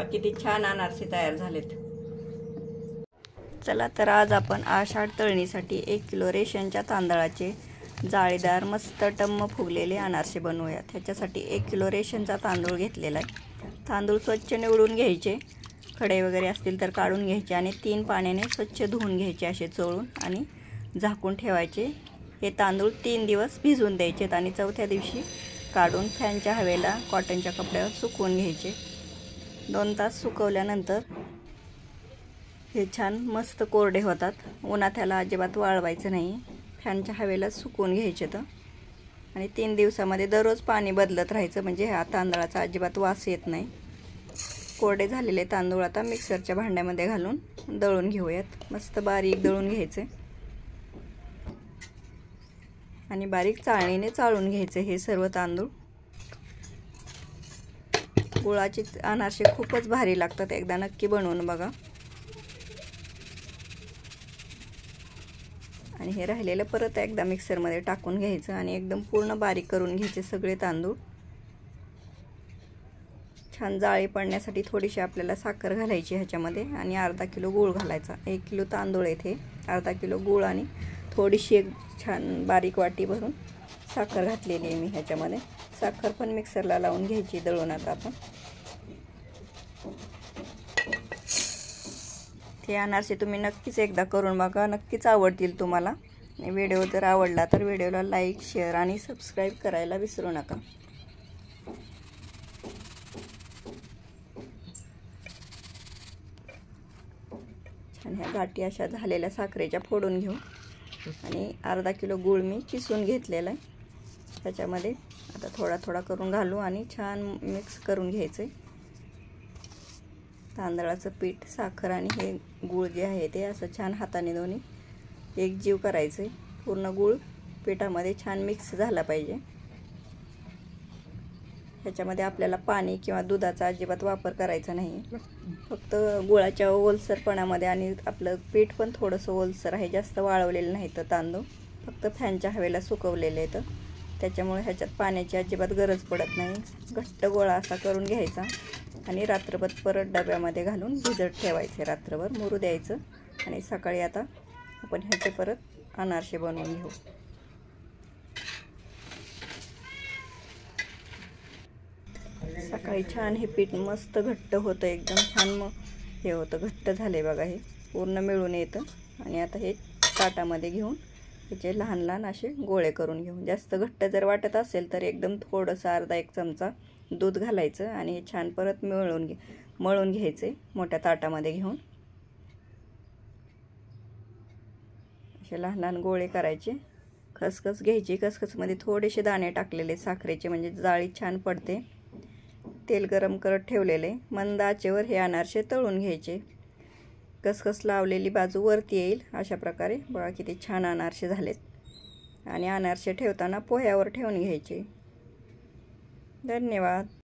किती छान अनारसे तयार झालेत। चला तर आज आपण आषाढ तळणीसाठी 1 किलो रेशनच्या तांदळाचे जाळीदार मस्त टम्म फुगलेले अनारसे बनवूया। त्याच्यासाठी 1 किलो रेशनचा तांदूळ घेतलेला आहे। तांदूळ स्वच्छ निवडून घ्यायचे, खडे वगैरे असतील तर काढून घ्यायचे आणि 3 पाण्याने स्वच्छ धुवून घ्यायचे असे चोळून आणि झाकून ठेवायचे। हे तांदूळ 3 दिवस भिजवून द्यायचे आणि चौथ्या दिवशी काढून फॅनच्या हवेला कॉटनच्या कपड्यावर सुकवून घ्यायचे। 2 तास सुकवल्यानंतर हे छान मस्त कोरडे होतात। उन्हात त्याला अजिबात वाळवायचं नाही, फॅनच्या हवेला सुकवून घ्यायचे तर आणि 3 दिवसामध्ये दररोज पाणी बदलत राहायचं, म्हणजे हा तांदळाचा अजिबात वास येत नाही। कोरडे झालेले तांदूळ आता मिक्सरच्या भांड्यामध्ये घालून दळून घेऊयात। मस्त बारीक दळून घ्यायचे आणि बारीक चाळणीने चाळून घ्यायचे हे सर्व तांदूळ। गुळाचे अनारसे खूपच भारी लागतात, एकदा नक्की बनवून बघा। आणि हे राहिलेलं परत एकदा मिक्सरमध्ये टाकून घ्यायचं आणि एकदम पूर्ण बारीक करून घ्यायचे सगळे तांदूळ। छान जाळी पडण्यासाठी थोडीशी आपल्याला साखर घालायची ह्याच्यामध्ये आणि अर्धा किलो गूळ घालायचा। 1 किलो तांदूळ येथे अर्धा किलो गूळ आणि थोडीशी एक छान बारीक वाटी भरून साखर घातलेली आहे मी ह्याच्यामध्ये। साखर पण मिक्सरला लावून घ्यायची दळून आता आपण। हे अनारसे तुम्ही नक्कीच एकदा करून बघा, नक्कीच आवडतील तुम्हाला। व्हिडिओ जर आवडला तर व्हिडिओला लाईक, शेअर आणि सबस्क्राईब करायला विसरू नका। छान ह्या गाठी अशा झालेल्या साखरेच्या फोडून घेऊ आणि अर्धा किलो गूळ मी किसून घेतलेला आहे। त्याच्यामध्ये आता थोडा थोडा करून घालू आणि छान मिक्स करून घ्यायचे। तांदळाचं पीठ, साखर आणि हे गूळ जे आहे ते असं छान हाताने दोन्ही एकजीव करायचे। पूर्ण गूळ पिठामध्ये छान मिक्स झाला पाहिजे। ह्याच्यामध्ये आपल्याला पाणी किंवा दुधाचा अजिबात वापर करायचा नाही, फक्त गुळाच्या ओलसरपणामध्ये। आणि आपलं पीठ पण थोडंसं ओलसर आहे, जास्त वाळवलेलं नाही तर तांदूळ फक्त फॅनच्या हवेला सुकवलेले आहेत, त्याच्यामुळे ह्याच्यात पाण्याची अजिबात गरज पडत नाही। घट्ट गोळा असा करून घ्यायचा आणि रात्रभर परत डब्यामध्ये घालून भिजत ठेवायचे, रात्रभर मुरू द्यायचं आणि सकाळी आता आपण ह्याचे परत अनारसे बनवून घेऊ। सकाळी छान हे पीठ मस्त घट्ट होतं, एकदम छान मग हे होतं, घट्ट झाले बघा, हे पूर्ण मिळून येतं। आणि आता हे ताटामध्ये घेऊन ह्याचे लहान लहान असे गोळे करून घेऊ। जास्त घट्ट जर वाटत असेल तर एकदम थोडंसं अर्धा 1 चमचा दूध घालायचं आणि हे छान परत मळून घ्यायचे मोठ्या ताटामध्ये घेऊन। असे लहान लहान गोळे करायचे। खसखस घ्यायची, खसखसमध्ये थोडेसे दाणे टाकलेले साखरेचे, म्हणजे जाळी छान पडते। तेल गरम करत ठेवलेले, मंद आचेवर हे अनारसे तळून घ्यायचे। खसखस लावलेली बाजू वरती येईल अशा प्रकारे। बघा किती छान अनारसे झालेत। आणि अनारसे ठेवताना पोह्यावर ठेवून घ्यायचे। धन्यवाद।